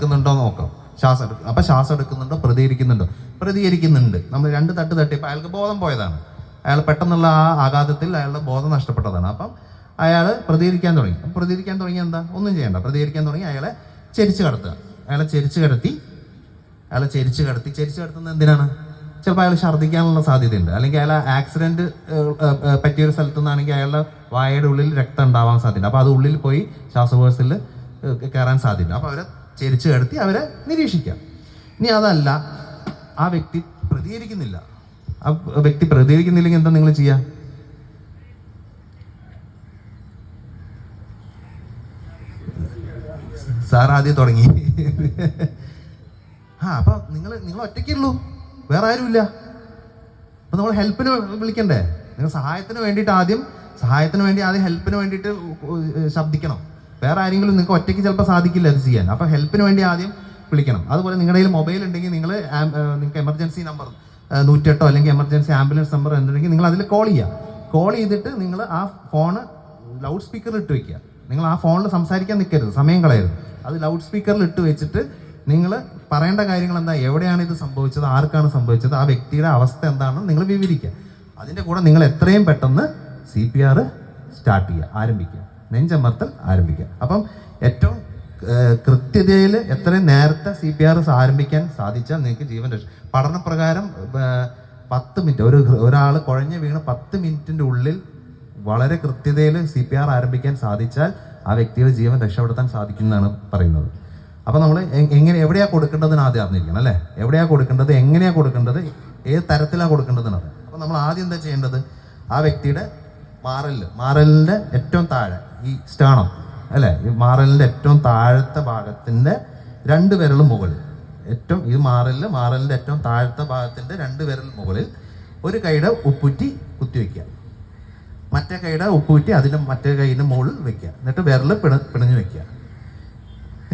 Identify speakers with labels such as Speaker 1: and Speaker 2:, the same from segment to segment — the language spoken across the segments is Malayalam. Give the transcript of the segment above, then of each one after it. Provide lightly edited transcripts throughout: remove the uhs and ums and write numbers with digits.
Speaker 1: എടുക്കുന്നുണ്ടോ നോക്കാം. ശ്വാസം എടുക്കും. അപ്പം ശ്വാസം എടുക്കുന്നുണ്ടോ, പ്രതികരിക്കുന്നുണ്ട്. നമ്മൾ 2 തട്ട് തട്ടിയപ്പോൾ അയാൾക്ക് ബോധം പോയതാണ്. അയാൾ പെട്ടെന്നുള്ള ആ ആഘാതത്തിൽ അയാളുടെ ബോധം നഷ്ടപ്പെട്ടതാണ്. അപ്പം അയാൾ പ്രതികരിക്കാൻ തുടങ്ങി എന്താ, ഒന്നും ചെയ്യണ്ട. പ്രതികരിക്കാൻ തുടങ്ങി അയാളെ ചെരിച്ച് കടത്തുക. അയാളെ ചെരിച്ച് കടത്തുന്നത് എന്തിനാണ്? ചിലപ്പോൾ അയാൾ ഛർദ്ദിക്കാനുള്ള സാധ്യതയുണ്ട്. അല്ലെങ്കിൽ അയാൾ ആക്സിഡന്റ് പറ്റിയൊരു സ്ഥലത്തു നിന്നാണെങ്കിൽ അയാളുടെ വായയുടെ ഉള്ളിൽ രക്തം ഉണ്ടാവാൻ സാധ്യത. അപ്പോൾ അത് ഉള്ളിൽ പോയി ശ്വാസകോശത്തിൽ കയറാൻ സാധ്യത. അപ്പോൾ അവരെ ചെരിച്ച് കടത്തി അവരെ നിരീക്ഷിക്കാം. ഇനി അതല്ല, ആ വ്യക്തി പ്രതികരിക്കുന്നില്ലെങ്കിൽ എന്താ നിങ്ങൾ ചെയ്യുക? സാർ ആദ്യം തുടങ്ങി. അപ്പൊ നിങ്ങൾ ഒറ്റയ്ക്കുള്ളൂ, വേറെ ആരുമില്ല. അപ്പൊ നമ്മൾ ഹെൽപ്പിന് വിളിക്കണ്ടേ? നിങ്ങൾ സഹായത്തിന് വേണ്ടി ആദ്യം ഹെൽപ്പിന് വേണ്ടിയിട്ട് ശബ്ദിക്കണം. വേറെ ആരെങ്കിലും നിങ്ങൾക്ക് ഒറ്റയ്ക്ക് ചിലപ്പോൾ സാധിക്കില്ല അത് ചെയ്യാൻ. അപ്പോൾ ഹെൽപ്പിന് വേണ്ടി ആദ്യം വിളിക്കണം. അതുപോലെ നിങ്ങളുടെ കയ്യിൽ മൊബൈൽ ഉണ്ടെങ്കിൽ നിങ്ങൾക്ക് എമർജൻസി നമ്പർ 108 അല്ലെങ്കിൽ എമർജൻസി ആംബുലൻസ് നമ്പർ എന്തുണ്ടെങ്കിൽ നിങ്ങൾ അതിൽ കോൾ ചെയ്തിട്ട് നിങ്ങൾ ആ ഫോണ് ലൗഡ് സ്പീക്കറിൽ ഇട്ട് വെക്കുക. നിങ്ങൾ ആ ഫോണിൽ സംസാരിക്കാൻ നിൽക്കരുത്, സമയം കളയരുത്. അത് ലൗഡ് സ്പീക്കറിൽ ഇട്ട് വെച്ചിട്ട് നിങ്ങൾ പറയേണ്ട കാര്യങ്ങൾ എന്താ, എവിടെയാണ് ഇത് സംഭവിച്ചത്, ആർക്കാണ് സംഭവിച്ചത്, ആ വ്യക്തിയുടെ അവസ്ഥ എന്താണെന്ന് നിങ്ങൾ വിവരിക്കുക. അതിൻ്റെ കൂടെ നിങ്ങൾ എത്രയും പെട്ടെന്ന് CPR സ്റ്റാർട്ട് ചെയ്യുക, ആരംഭിക്കുക, നെഞ്ചമർത്തൽ ആരംഭിക്കുക. അപ്പം ഏറ്റവും കൃത്യതയിൽ എത്രയും നേരത്തെ CPR ആരംഭിക്കാൻ സാധിച്ചാൽ നിങ്ങൾക്ക് ജീവൻ രക്ഷ. പഠനപ്രകാരം 10 മിനിറ്റ് ഒരാൾ കുഴഞ്ഞ് വീണ് 10 മിനിറ്റിൻ്റെ ഉള്ളിൽ വളരെ കൃത്യതയിൽ CPR ആരംഭിക്കാൻ സാധിച്ചാൽ ആ വ്യക്തിയുടെ ജീവൻ രക്ഷപ്പെടുത്താൻ സാധിക്കുന്നതാണ് പറയുന്നത്. അപ്പോൾ നമ്മൾ എവിടെയാണ് കൊടുക്കേണ്ടതെന്ന് ആദ്യം അറിഞ്ഞിരിക്കണം അല്ലേ? എവിടെയാണ് കൊടുക്കേണ്ടത്, എങ്ങനെയാണ് കൊടുക്കേണ്ടത്, ഏത് തരത്തിലാണ് കൊടുക്കേണ്ടതെന്ന്. അപ്പോൾ നമ്മൾ ആദ്യം എന്താ ചെയ്യേണ്ടത്, ആ വ്യക്തിയുടെ മാറലിൻ്റെ ഏറ്റവും താഴെ ഈ സ്റ്റേണം അല്ലേ, ഈ മാറലിൻ്റെ ഏറ്റവും താഴത്തെ ഭാഗത്തിൻ്റെ 2 വിരൽ മുകളിൽ, ഈ മാറലിൻ്റെ ഏറ്റവും താഴത്തെ ഭാഗത്തിൻ്റെ 2 വിരൽ മുകളിൽ ഒരു കൈയുടെ ഉപ്പുറ്റി കുത്തിവെക്കുക. മറ്റേ കൈയുടെ ഉപ്പുറ്റി മറ്റേ കൈയിൻ്റെ മുകളിൽ വെക്കുക. എന്നിട്ട് വിരൽ പിണഞ്ഞു വെക്കുക.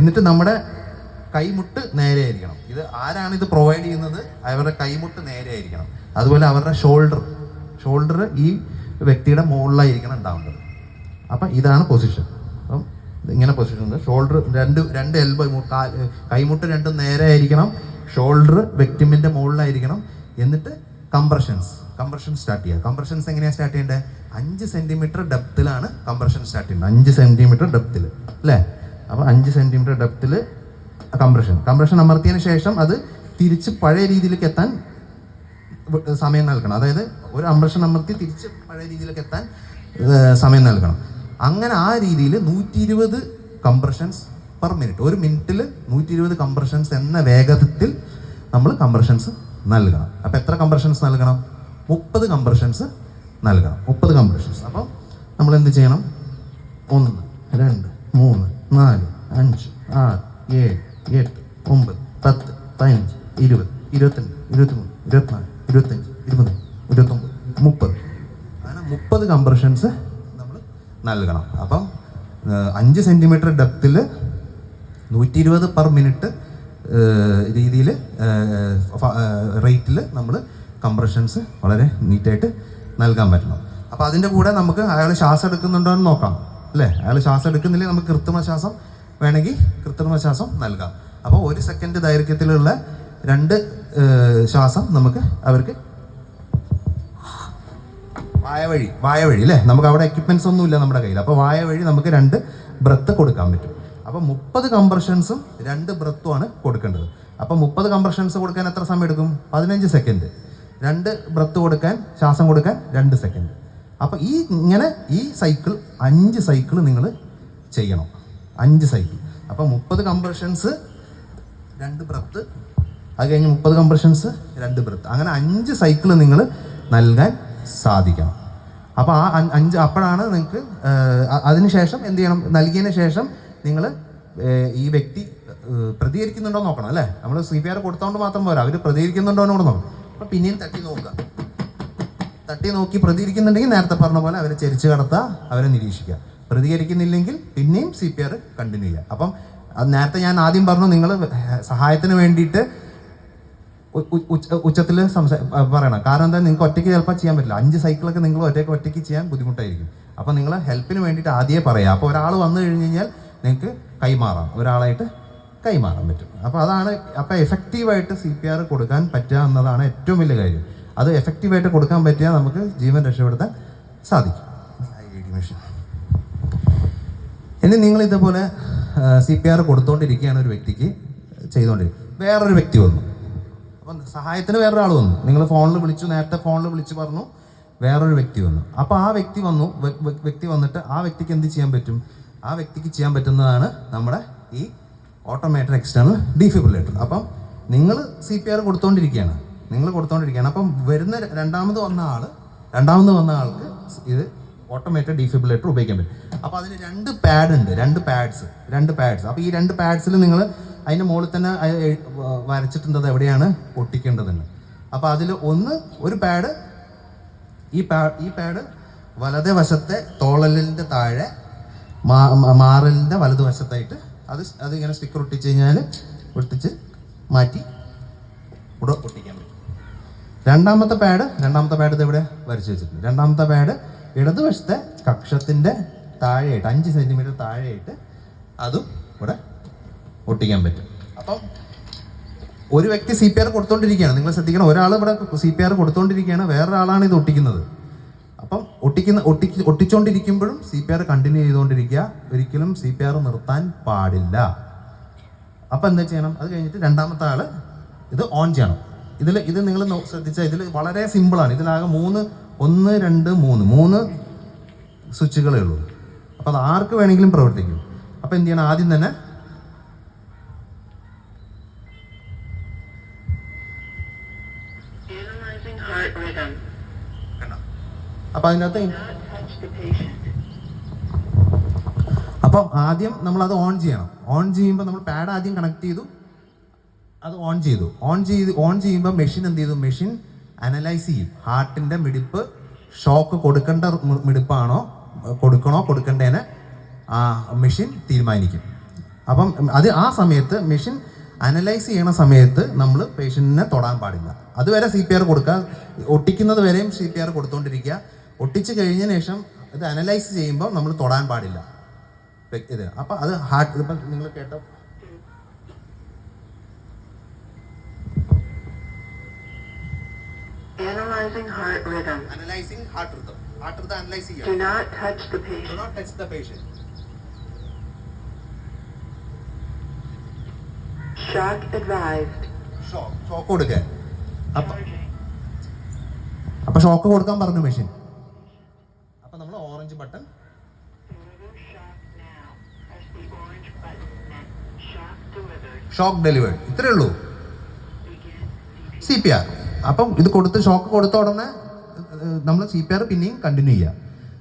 Speaker 1: എന്നിട്ട് നമ്മുടെ കൈമുട്ട് നേരെ ആയിരിക്കണം. ഇത് ആരാണ് ഇത് പ്രൊവൈഡ് ചെയ്യുന്നത്, അവരുടെ കൈമുട്ട് നേരെ ആയിരിക്കണം. അതുപോലെ അവരുടെ ഷോൾഡർ ഈ വ്യക്തിയുടെ മുകളിലായിരിക്കണം ഉണ്ടാവേണ്ടത്. അപ്പം ഇതാണ് പൊസിഷൻ. അപ്പം ഇങ്ങനെ പൊസിഷൻ ഉണ്ട്. ഷോൾഡർ രണ്ട് എൽബോ, കൈമുട്ട് രണ്ടും നേരെ ആയിരിക്കണം. ഷോൾഡർ വ്യക്തിമിൻ്റെ മുകളിലായിരിക്കണം. എന്നിട്ട് കംപ്രഷൻ സ്റ്റാർട്ട് ചെയ്യുക. കംപ്രഷൻസ് എങ്ങനെയാണ് സ്റ്റാർട്ട് ചെയ്യേണ്ടത്? 5 സെന്റിമീറ്റർ ഡെപ്തിലാണ് കംപ്രഷൻ സ്റ്റാർട്ട് ചെയ്യുന്നത്. 5 സെന്റിമീറ്റർ ഡെപ്തിൽ അല്ലേ? അപ്പോൾ 5 സെന്റിമീറ്റർ ഡെപ്തിൽ കംപ്രഷൻ അമർത്തിയതിന് ശേഷം അത് തിരിച്ച് പഴയ രീതിയിലേക്ക് എത്താൻ സമയം നൽകണം. അതായത് ഒരു കംപ്രഷൻ അമർത്തി തിരിച്ച് പഴയ രീതിയിലേക്ക് എത്താൻ സമയം നൽകണം. അങ്ങനെ ആ രീതിയിൽ 120 കംപ്രഷൻസ് പെർ മിനിറ്റ്, ഒരു മിനിറ്റിൽ 120 കംപ്രഷൻസ് എന്ന വേഗത്തിൽ നമ്മൾ കംപ്രഷൻസ് നൽകണം. അപ്പോൾ എത്ര കംപ്രഷൻസ് നൽകണം? 30 കംപ്രഷൻസ് നൽകണം. 30 കംപ്രഷൻസ്. അപ്പം നമ്മൾ എന്ത് ചെയ്യണം? 1 2 3 4 5 6 7 8 9 10 15 20 22 23 24 25 23 29 30 അങ്ങനെ 30 കംപ്രഷൻസ് നമ്മൾ നൽകണം. അപ്പം 5 സെന്റിമീറ്റർ ഡെപ്തിൽ 120 പെർ മിനിറ്റ് രീതിയിൽ റേറ്റിൽ നമ്മൾ കംപ്രഷൻസ് വളരെ നീറ്റായിട്ട് നൽകാൻ പറ്റണം. അപ്പോൾ അതിൻ്റെ കൂടെ നമുക്ക് അയാൾ ശ്വാസം എടുക്കുന്നുണ്ടോ എന്ന് നോക്കാം അല്ലേ? അയാൾ ശ്വാസം എടുക്കുന്നില്ലെങ്കിൽ നമുക്ക് കൃത്രിമ ശ്വാസം നൽകാം. അപ്പോൾ 1 സെക്കൻഡ് ദൈർഘ്യത്തിലുള്ള 2 ശ്വാസം നമുക്ക് അവർക്ക് വായ വഴി അല്ലേ? നമുക്ക് അവിടെ എക്യുപ്മെൻറ്റ്സ് ഒന്നുമില്ല നമ്മുടെ കയ്യിൽ. അപ്പോൾ വായ വഴി നമുക്ക് 2 ബ്രത്ത് കൊടുക്കാൻ പറ്റും. അപ്പോൾ 30 കംപ്രഷൻസും 2 ബ്രത്തുമാണ് കൊടുക്കേണ്ടത്. അപ്പോൾ 30 കംപ്രഷൻസ് കൊടുക്കാൻ എത്ര സമയം എടുക്കും? 15 സെക്കൻഡ്. 2 ബ്രത്ത് കൊടുക്കാൻ, ശ്വാസം കൊടുക്കാൻ 2 സെക്കൻഡ്. അപ്പോൾ ഈ സൈക്കിൾ 5 സൈക്കിൾ നിങ്ങൾ ചെയ്യണം. 5 സൈക്കിൾ. അപ്പോൾ 30 കംപ്രഷൻസ് 2 ബ്രത്ത്, അത് കഴിഞ്ഞ് 30 കംപ്രഷൻസ് 2 ബ്രത്ത്, അങ്ങനെ 5 സൈക്കിൾ നിങ്ങൾ നൽകാൻ സാധിക്കണം. അപ്പോൾ ആ 5 അപ്പോഴാണ് നിങ്ങൾക്ക് അതിനുശേഷം എന്ത് ചെയ്യണം? നൽകിയതിന് ശേഷം നിങ്ങൾ ഈ വ്യക്തി പ്രതികരിക്കുന്നുണ്ടോ നോക്കണം അല്ലേ? നമ്മൾ CPR കൊടുത്തോണ്ട് മാത്രം പോരാ, അവർ പ്രതികരിക്കുന്നുണ്ടോ എന്ന് കൂടെ നോക്കണം. അപ്പോൾ പിന്നെയും തട്ടി നോക്കി പ്രതികരിക്കുന്നുണ്ടെങ്കിൽ നേരത്തെ പറഞ്ഞ പോലെ അവരെ ചെരിച്ച് കടത്തുക, അവരെ നിരീക്ഷിക്കുക. പ്രതികരിക്കുന്നില്ലെങ്കിൽ പിന്നെയും CPR കണ്ടിന്യൂ ചെയ്യുക. അപ്പം നേരത്തെ ഞാൻ ആദ്യം പറഞ്ഞു, നിങ്ങൾ സഹായത്തിന് വേണ്ടിയിട്ട് ഉച്ചത്തിൽ പറയണം. കാരണം എന്താ, നിങ്ങൾക്ക് ഒറ്റയ്ക്ക് ചിലപ്പോൾ ചെയ്യാൻ പറ്റില്ല. 5 സൈക്കിളൊക്കെ നിങ്ങൾ ഒറ്റയ്ക്ക് ചെയ്യാൻ ബുദ്ധിമുട്ടായിരിക്കും. അപ്പോൾ നിങ്ങൾ ഹെൽപ്പിന് വേണ്ടിയിട്ട് ആദ്യമേ പറയാം. അപ്പോൾ ഒരാൾ വന്നു കഴിഞ്ഞ് കഴിഞ്ഞാൽ നിങ്ങൾക്ക് കൈമാറാം, ഒരാളായിട്ട് കൈമാറാൻ പറ്റും. അപ്പോൾ അതാണ് എഫക്റ്റീവായിട്ട് CPR കൊടുക്കാൻ പറ്റുക എന്നതാണ് ഏറ്റവും വലിയ കാര്യം. അത് എഫക്റ്റീവായിട്ട് കൊടുക്കാൻ പറ്റിയാൽ നമുക്ക് ജീവൻ രക്ഷപ്പെടുത്താൻ സാധിക്കും. ഇനി നിങ്ങൾ ഇതേപോലെ CPR കൊടുത്തുകൊണ്ടിരിക്കുകയാണ് ഒരു വ്യക്തിക്ക് ചെയ്തുകൊണ്ടിരിക്കും. വേറൊരു വ്യക്തി വന്നു, അപ്പം സഹായത്തിന് വേറൊരാൾ വന്നു. നിങ്ങൾ ഫോണിൽ വിളിച്ചു, നേരത്തെ ഫോണിൽ വിളിച്ച് പറഞ്ഞു വേറൊരു വ്യക്തി വന്നു. അപ്പോൾ ആ വ്യക്തി വന്നു, വ്യക്തി വന്നിട്ട് ആ വ്യക്തിക്ക് എന്ത് ചെയ്യാൻ പറ്റും? ആ വ്യക്തിക്ക് ചെയ്യാൻ പറ്റുന്നതാണ് നമ്മുടെ ഈ ഓട്ടോമാറ്റഡ് എക്സ്റ്റേണൽ ഡീഫിബ്രില്ലേറ്റർ. അപ്പം നിങ്ങൾ CPR കൊടുത്തുകൊണ്ടിരിക്കുകയാണ്. അപ്പം വരുന്ന രണ്ടാമത് വന്ന ആൾക്ക് ഇത് ഓട്ടോമാറ്റഡ് ഡീഫിബ്രില്ലേറ്റർ ഉപയോഗിക്കാൻ പറ്റും. അപ്പോൾ അതിന് രണ്ട് പാഡ്സ്. അപ്പോൾ ഈ 2 പാഡ്സിൽ നിങ്ങൾ അതിൻ്റെ മുകളിൽ തന്നെ വരച്ചിട്ടുണ്ട് എവിടെയാണ് ഒട്ടിക്കേണ്ടതെന്ന്. അപ്പോൾ അതിൽ ഒരു പാഡ്, ഈ പാഡ് വലതേ വശത്തെ തോളലിൻ്റെ താഴെ മാറലിൻ്റെ വലതുവശത്തായിട്ട് അത് ഇങ്ങനെ സ്റ്റിക്കർ ഒട്ടിച്ച് കഴിഞ്ഞാൽ മാറ്റി ഇവിടെ ഒട്ടിക്കാൻ പറ്റും. രണ്ടാമത്തെ പാഡ് ഇതെവിടെ വരച്ച് വെച്ചിട്ടുണ്ട്. രണ്ടാമത്തെ പാഡ് ഇടതുവശത്തെ കക്ഷത്തിൻ്റെ താഴെയായിട്ട് 5 സെൻറ്റിമീറ്റർ താഴെയായിട്ട് അതും ഇവിടെ ഒട്ടിക്കാൻ പറ്റും. അപ്പം ഒരു വ്യക്തി CPR കൊടുത്തുകൊണ്ടിരിക്കുകയാണ്. നിങ്ങൾ ശ്രദ്ധിക്കണം, ഒരാൾ ഇവിടെ CPR കൊടുത്തുകൊണ്ടിരിക്കുകയാണ്, വേറൊരാളാണ് ഇത് ഒട്ടിക്കുന്നത്. അപ്പം ഒട്ടിച്ചുകൊണ്ടിരിക്കുമ്പോഴും CPR കണ്ടിന്യൂ ചെയ്തുകൊണ്ടിരിക്കുക. ഒരിക്കലും CPR നിർത്താൻ പാടില്ല. അപ്പം എന്താ ചെയ്യണം? അത് കഴിഞ്ഞിട്ട് രണ്ടാമത്തെ ആൾ ഇത് ഓൺ ചെയ്യണം. ഇത് നിങ്ങൾ ശ്രദ്ധിച്ചാൽ ഇതിൽ വളരെ സിമ്പിളാണ്. ഇതിലാകെ 1, 2, 3 സ്വിച്ചുകളേ ഉള്ളൂ. അപ്പോൾ അത് ആർക്ക് വേണമെങ്കിലും പ്രവർത്തിക്കും. അപ്പോൾ എന്ത് ചെയ്യണം? ആദ്യം തന്നെ അപ്പോൾ അതിനകത്ത് ആദ്യം നമ്മളത് ഓൺ ചെയ്യണം. ഓൺ ചെയ്യുമ്പോൾ നമ്മൾ പാഡ് ആദ്യം കണക്ട് ചെയ്തു, അത് ഓൺ ചെയ്യുമ്പോൾ മെഷീൻ എന്ത് ചെയ്തു? മെഷീൻ അനലൈസ് ചെയ്യും. ഹാർട്ടിൻ്റെ മിടിപ്പ് ഷോക്ക് കൊടുക്കേണ്ട മിടിപ്പാണോ, കൊടുക്കേണ്ടതിനെ മെഷീൻ തീരുമാനിക്കും. അപ്പം ആ സമയത്ത് മെഷീൻ അനലൈസ് ചെയ്യണ സമയത്ത് നമ്മൾ പേഷ്യൻറ്റിനെ തൊടാൻ പാടില്ല. അതുവരെ CPR കൊടുക്കുക. ഒട്ടിക്കുന്നത് വരെയും CPR കൊടുത്തുകൊണ്ടിരിക്കുക. ഒട്ടിച്ച് കഴിഞ്ഞതിന് ശേഷം ഇത് അനലൈസ് ചെയ്യുമ്പോൾ നമ്മൾ തൊടാൻ പാടില്ല ഇത്. അപ്പം അത് ഇപ്പം നിങ്ങൾ കേട്ട
Speaker 2: Analyzing heart rhythm.
Speaker 1: Heart rhythm analyze ചെയ്യുക.
Speaker 2: Do not touch the patient. Shock advised.
Speaker 1: Shock കൊടുക്കുക. അപ്പം ഷോക്ക് കൊടുക്കാൻ പറഞ്ഞു മെഷീൻ. അപ്പം നമ്മൾ ഓറഞ്ച് ബട്ടൺ ഷോക്ക് ഡെലിവേർഡ്, ഇത്രയേ ഉള്ളൂ CPR. അപ്പം ഇത് ഷോക്ക് കൊടുത്ത ഉടനെ നമ്മൾ CPR പിന്നെയും കണ്ടിന്യൂ ചെയ്യുക.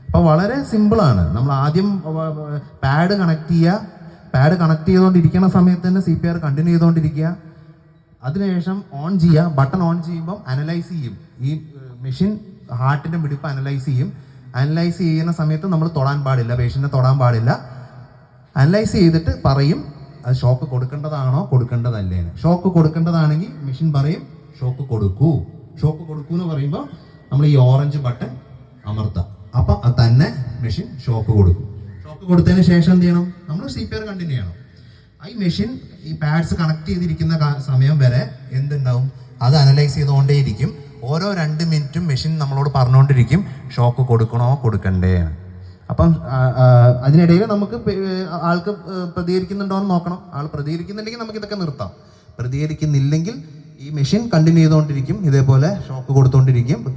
Speaker 1: അപ്പോൾ വളരെ സിമ്പിളാണ്. നമ്മൾ ആദ്യം പാഡ് കണക്ട് ചെയ്തുകൊണ്ടിരിക്കുന്ന സമയത്ത് തന്നെ CPR കണ്ടിന്യൂ ചെയ്തുകൊണ്ടിരിക്കുക. അതിനുശേഷം ഓൺ ചെയ്യുക. ബട്ടൺ ഓൺ ചെയ്യുമ്പം അനലൈസ് ചെയ്യും. ഈ മെഷീൻ ഹാർട്ടിൻ്റെ മിടിപ്പ് അനലൈസ് ചെയ്യും. അനലൈസ് ചെയ്യുന്ന സമയത്ത് നമ്മൾ തൊടാൻ പാടില്ല, പേഷ്യൻറ്റിനെ തൊടാൻ പാടില്ല. അനലൈസ് ചെയ്തിട്ട് പറയും അത് ഷോക്ക് കൊടുക്കേണ്ടതാണോ കൊടുക്കേണ്ടതല്ലേന്ന്. ഷോക്ക് കൊടുക്കേണ്ടതാണെങ്കിൽ മെഷീൻ പറയും ഷോക്ക് കൊടുക്കൂ എന്ന് പറയുമ്പോൾ നമ്മൾ ഈ ഓറഞ്ച് ബട്ടൺ അമർത്താം. അപ്പം അത് തന്നെ മെഷീൻ ഷോക്ക് കൊടുക്കും. ഷോക്ക് കൊടുത്തതിന് ശേഷം എന്ത് ചെയ്യണം? നമ്മൾ CPR കണ്ടിന്യൂ ചെയ്യണം. ഈ മെഷീൻ ഈ പാഡ്സ് കണക്ട് ചെയ്തിരിക്കുന്ന സമയം വരെ എന്തുണ്ടാവും? അത് അനലൈസ് ചെയ്തുകൊണ്ടേയിരിക്കും. ഓരോ 2 മിനിറ്റും മെഷീൻ നമ്മളോട് പറഞ്ഞുകൊണ്ടിരിക്കും ഷോക്ക് കൊടുക്കണോ കൊടുക്കണ്ടേ. അപ്പം അതിനിടയിൽ നമുക്ക് ആൾക്ക് പ്രതികരിക്കുന്നുണ്ടോ എന്ന് നോക്കണം. ആൾ പ്രതികരിക്കുന്നുണ്ടെങ്കിൽ നമുക്ക് ഇതൊക്കെ നിർത്താം. പ്രതികരിക്കുന്നില്ലെങ്കിൽ ഈ മെഷീൻ കണ്ടിന്യൂ ചെയ്തുകൊണ്ടിരിക്കും. ഇതേപോലെ ഷോക്ക്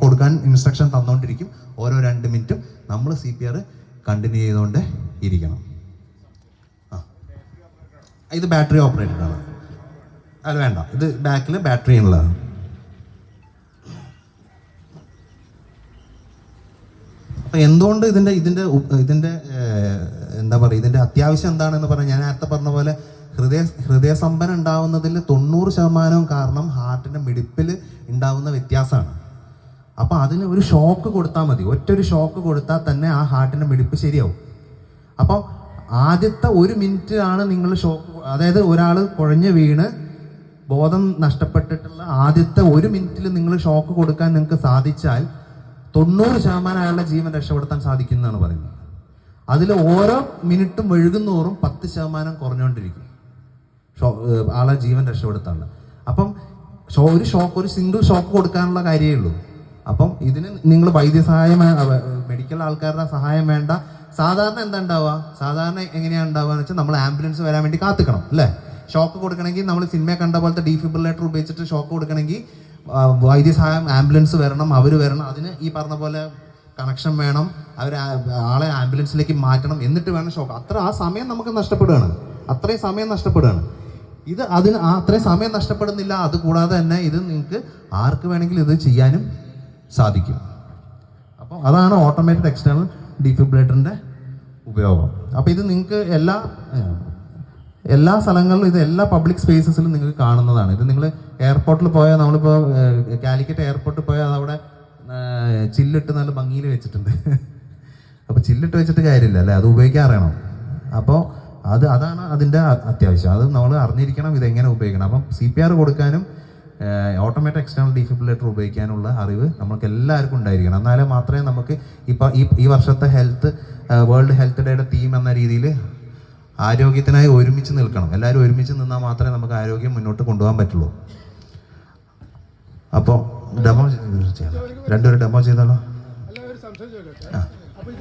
Speaker 1: കൊടുക്കാൻ ഇൻസ്ട്രക്ഷൻ തന്നുകൊണ്ടിരിക്കും. ഓരോ 2 മിനിറ്റും നമ്മൾ CPR കണ്ടിന്യൂ ചെയ്തുകൊണ്ട് ഇരിക്കണം. ഇത് ബാറ്ററി ഓപ്പറേറ്റഡ് ആണ്. അല്ല വേണ്ട, ഇത് ബാക്കിൽ ബാറ്ററി ഉള്ളതാണ്. അപ്പം എന്തുകൊണ്ട് ഇതിൻ്റെ എന്താ പറയുക, ഇതിൻ്റെ അത്യാവശ്യം എന്താണെന്ന് പറഞ്ഞാൽ ഞാൻ നേരത്തെ പറഞ്ഞ പോലെ ഹൃദയസ്തംഭനം ഉണ്ടാവുന്നതിൽ 90% കാരണം ഹാർട്ടിൻ്റെ മിടിപ്പിൽ ഉണ്ടാവുന്ന വ്യത്യാസമാണ്. അപ്പോൾ അതിന് ഒരു ഷോക്ക് കൊടുത്താൽ മതി. ഒറ്റൊരു ഷോക്ക് കൊടുത്താൽ തന്നെ ആ ഹാർട്ടിൻ്റെ മിടിപ്പ് ശരിയാവും. അപ്പം ആദ്യത്തെ 1 മിനിറ്റ് ആണ് നിങ്ങൾ ഷോക്ക്, അതായത് ഒരാൾ കുഴഞ്ഞ് വീണ് ബോധം നഷ്ടപ്പെട്ടിട്ടുള്ള ആദ്യത്തെ 1 മിനിറ്റിൽ നിങ്ങൾ ഷോക്ക് കൊടുക്കാൻ നിങ്ങൾക്ക് സാധിച്ചാൽ 90% അയാളുടെ ജീവൻ രക്ഷപ്പെടുത്താൻ സാധിക്കുന്നതാണ് പറയുന്നത്. അതിൽ ഓരോ മിനിറ്റും വഴുകുന്നോറും 10% കുറഞ്ഞുകൊണ്ടിരിക്കും. ആളെ ജീവൻ രക്ഷപ്പെടുത്താനുള്ള. അപ്പം ഒരു സിംഗിൾ ഷോക്ക് കൊടുക്കാനുള്ള കാര്യമേ ഉള്ളൂ. അപ്പം ഇതിന് നിങ്ങൾ വൈദ്യസഹായം, മെഡിക്കൽ ആൾക്കാരുടെ സഹായം വേണ്ട. സാധാരണ എന്താ ഉണ്ടാവുക, സാധാരണ എങ്ങനെയാണ് ഉണ്ടാവുക എന്ന് വെച്ചാൽ നമ്മൾ ആംബുലൻസ് വരാൻ വേണ്ടി കാത്തിക്കണം അല്ലേ. ഷോക്ക് കൊടുക്കണമെങ്കിൽ നമ്മൾ സിനിമ കണ്ട പോലത്തെ ഡീഫിബ്രിലേറ്റർ ഉപയോഗിച്ചിട്ട് ഷോക്ക് കൊടുക്കണമെങ്കിൽ വൈദ്യസഹായം, ആംബുലൻസ് വരണം, അവർ വരണം. അതിന് ഈ പറഞ്ഞ പോലെ കണക്ഷൻ വേണം, ആളെ ആംബുലൻസിലേക്ക് മാറ്റണം, എന്നിട്ട് വേണം ഷോക്ക്. ആ സമയം നമുക്ക് നഷ്ടപ്പെടുകയാണ്, അത്രയും സമയം നഷ്ടപ്പെടുകയാണ്. ഇത് അത്രയും സമയം നഷ്ടപ്പെടുന്നില്ല. അതുകൂടാതെ തന്നെ ഇത് നിങ്ങൾക്ക് ആർക്ക് വേണമെങ്കിലും ഇത് ചെയ്യാനും സാധിക്കും. അപ്പം അതാണ് ഓട്ടോമേറ്റഡ് എക്സ്റ്റേണൽ ഡീഫിബ്രിലേറ്ററിൻ്റെ ഉപയോഗം. അപ്പോൾ ഇത് നിങ്ങൾക്ക് എല്ലാ സ്ഥലങ്ങളിലും, ഇത് എല്ലാ പബ്ലിക് സ്പേസസിലും നിങ്ങൾക്ക് കാണുന്നതാണ്. ഇത് നിങ്ങൾ എയർപോർട്ടിൽ പോയാൽ, നമ്മളിപ്പോൾ കാലിക്കറ്റ് എയർപോർട്ടിൽ പോയാൽ അതവിടെ ചില്ലിട്ട് നല്ല ഭംഗിയിൽ വെച്ചിട്ടുണ്ട്. അപ്പോൾ ചില്ലിട്ട് വെച്ചിട്ട് കാര്യമില്ല അല്ലേ, അത് ഉപയോഗിക്കാൻ അറിയണം. അപ്പോൾ അതാണ് അതിൻ്റെ അത്യാവശ്യം. അത് നമ്മൾ അറിഞ്ഞിരിക്കണം ഇതെങ്ങനെ ഉപയോഗിക്കണം. അപ്പം CPR കൊടുക്കാനും ഓട്ടോമാറ്റിക് എക്സ്റ്റേണൽ ഡീഫിബ്രിലേറ്റർ ഉപയോഗിക്കാനുള്ള അറിവ് നമുക്ക് എല്ലാവർക്കും ഉണ്ടായിരിക്കണം. എന്നാലേ മാത്രമേ നമുക്ക് ഇപ്പോൾ ഈ വർഷത്തെ വേൾഡ് ഹെൽത്ത് ഡേയുടെ തീം എന്ന രീതിയിൽ ആരോഗ്യത്തിനായി ഒരുമിച്ച് നിൽക്കണം. എല്ലാവരും ഒരുമിച്ച് നിന്നാൽ മാത്രമേ നമുക്ക് ആരോഗ്യം മുന്നോട്ട് കൊണ്ടുപോകാൻ പറ്റുള്ളൂ. അപ്പോൾ ഡെമോ ചെയ്യാം, രണ്ടുപേരും ഡെമോ ചെയ്താലോ?
Speaker 3: അല്ല, ഒരു സംശയം ചോദിക്കട്ടെ.